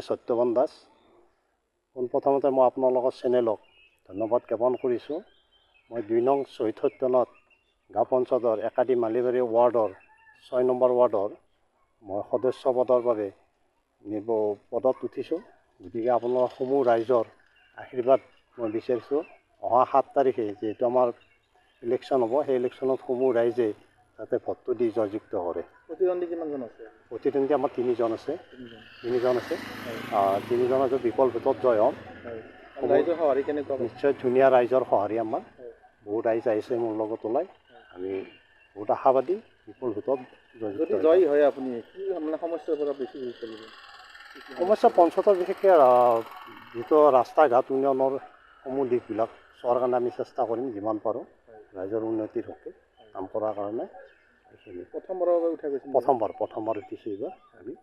সত্যবান দাস পোনপ্ৰথমতে মই আপোনালোকৰ চেনেলক ধন্যবাদ জ্ঞাপন কৰিছোঁ। মই 2 নং শ্বহীদ সত্যনাথ গাঁও পঞ্চায়তৰ একাডি মালিবাৰী ৱাৰ্ডৰ 6 নম্বৰ ৱাৰ্ডৰ মই সদস্য পদৰ বাবে পদত উঠিছোঁ। গতিকে আপোনালোকৰ সমূহ ৰাইজৰ আশীৰ্বাদ মই বিচাৰিছোঁ। অহা 7 তাৰিখে যিহেতু আমাৰ ইলেকশ্যন হ'ব, সেই ইলেকশ্যনত সমূহ ৰাইজে যাতে ভোটটো দি জয়যুক্ত কৰে। প্ৰতিদ্বন্দ্বী কিমানজন আছে? প্ৰতিদ্বন্দ্বী আমাৰ 3জন আছে। 3জন আছে। 3জনৰ বিকল্প ভোটত জয় হ'ম। ৰাইজৰ সঁহাৰি কেনেকুৱা? নিশ্চয় ধুনীয়া ৰাইজৰ সঁহাৰি আমাৰ। বহুত ৰাইজ আহিছে মোৰ লগত ওলাই। আমি বহুত আশাবাদী বিপুল ভোটত যদি জয়ী হয় আপুনি কি মানে সমস্যাৰ পৰা বেছি গুৰুত্ব দিব? সমস্যা পঞ্চায়তৰ বিশেষকৈ যিটো ৰাস্তা ঘাট উন্নয়নৰ সমূহ দিশবিলাক চোৱাৰ কাৰণে আমি চেষ্টা কৰিম যিমান পাৰোঁ ৰাইজৰ উন্নতিৰ হকে কাম কৰাৰ কাৰণে। এইখিনি প্ৰথমবাৰৰ বাবে উঠাই গৈছে? প্ৰথমবাৰ উঠিছোঁ এইবাৰ আমি।